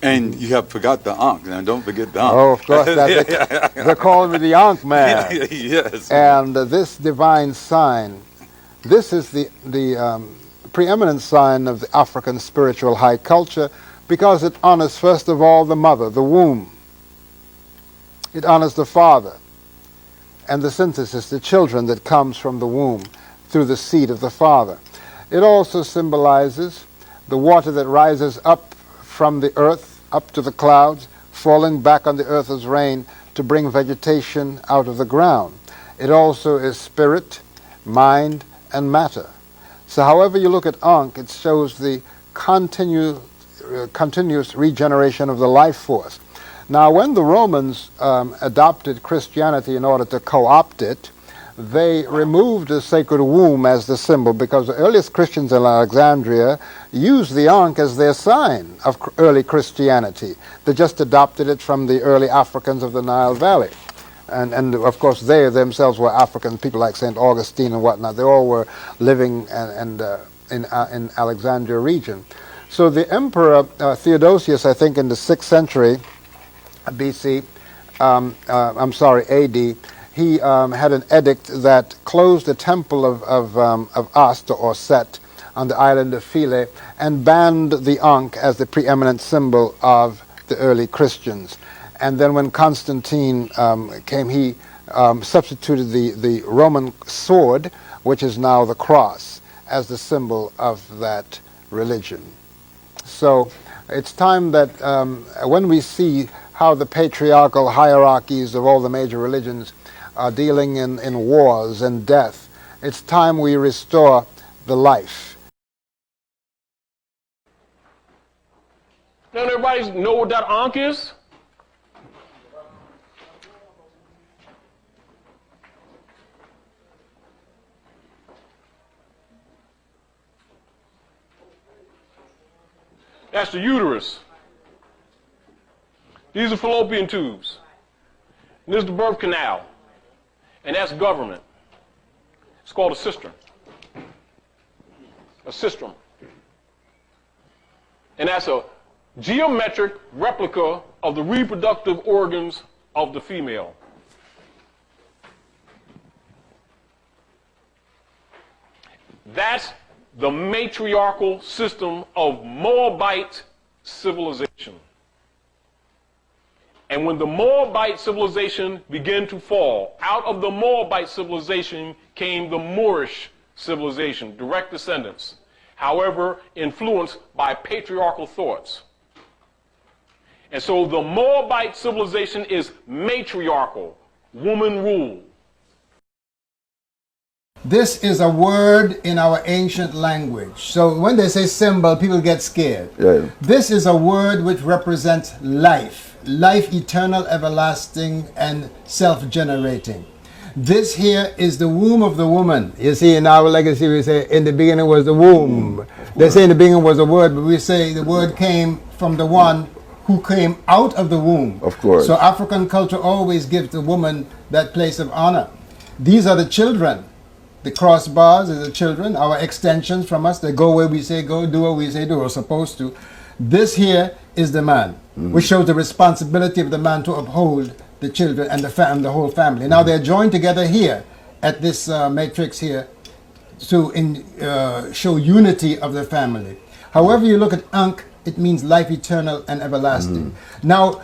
And you have forgot the Ankh. Now, don't forget the Ankh. Oh, of course. They call me the Ankh man. Yes. And this divine sign, this is the preeminent sign of the African spiritual high culture, because it honors, first of all, the mother, the womb. It honors the father and the synthesis, the children that comes from the womb through the seed of the father. It also symbolizes the water that rises up from the earth, up to the clouds, falling back on the earth as rain to bring vegetation out of the ground. It also is spirit, mind, and matter. So however you look at Ankh, it shows the continuous regeneration of the life force. Now, when the Romans adopted Christianity in order to co-opt it, they removed the sacred womb as the symbol, because the earliest Christians in Alexandria used the Ankh as their sign of early Christianity. They just adopted it from the early Africans of the Nile Valley. And of course, they themselves were African, people like St. Augustine and whatnot. They all were living in Alexandria region. So the Emperor Theodosius, I think in the 6th century BC, AD, he had an edict that closed the temple of Ast or Set on the island of Philae and banned the Ankh as the preeminent symbol of the early Christians. And then when Constantine came, he substituted the Roman sword, which is now the cross, as the symbol of that religion. So it's time that when we see how the patriarchal hierarchies of all the major religions are dealing in wars and death, it's time we restore the life. Don't everybody know what that Ankh is? That's the uterus. These are fallopian tubes. And this is the birth canal. And that's government. It's called a cistern. A sistrum. And that's a geometric replica of the reproductive organs of the female. That's the matriarchal system of Moabite civilization. And when the Moabite civilization began to fall, out of the Moabite civilization came the Moorish civilization, direct descendants, however influenced by patriarchal thoughts. And so the Moabite civilization is matriarchal, woman rule. This is a word in our ancient language. So when they say symbol, people get scared. Yeah. This is a word which represents life. Life eternal, everlasting, and self-generating. This here is the womb of the woman. You see, in our legacy we say, in the beginning was the womb. They say in the beginning was the word, but we say the word came from the one who came out of the womb. Of course. So African culture always gives the woman that place of honor. These are the children. The crossbars are the children, our extensions from us. They go where we say go, do what we say do, or supposed to. This here is the man, which shows the responsibility of the man to uphold the children and the whole family. Now they're joined together here at this matrix here to show unity of the family. However you look at Ankh, it means life eternal and everlasting. Now,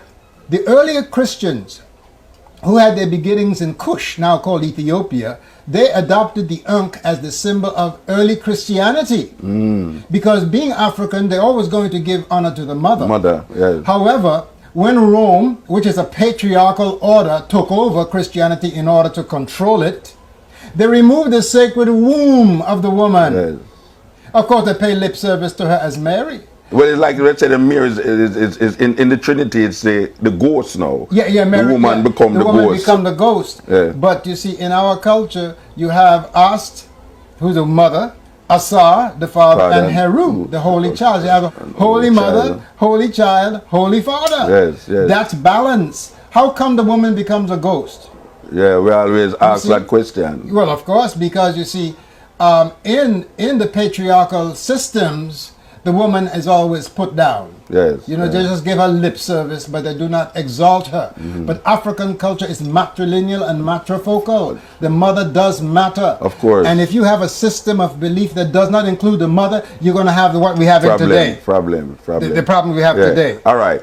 the earlier Christians who had their beginnings in Kush, now called Ethiopia, they adopted the Ankh as the symbol of early Christianity. Because being African, they're always going to give honor to the mother. Yes. However, when Rome, which is a patriarchal order, took over Christianity in order to control it, they removed the sacred womb of the woman. Yes. Of course, they pay lip service to her as Mary. Well, it's like, let's say the mirror is in the Trinity, it's the ghost now. Yeah, Mary, the woman become the woman ghost. become the ghost. Yeah. But you see, in our culture, you have Ast, who's the mother, Asar, the father, and Heru, the holy child. You have a holy mother, holy child, holy father. Yes, yes. That's balance. How come the woman becomes a ghost? Yeah, we always ask that question. Well, of course, because you see, in the patriarchal systems, the woman is always put down. Yes. You know, they just give her lip service, but they do not exalt her. But African culture is matrilineal and matrifocal. The mother does matter. Of course. And if you have a system of belief that does not include the mother, you're going to have what we have Problem. today. Problem. The problem we have Yeah. today. All right.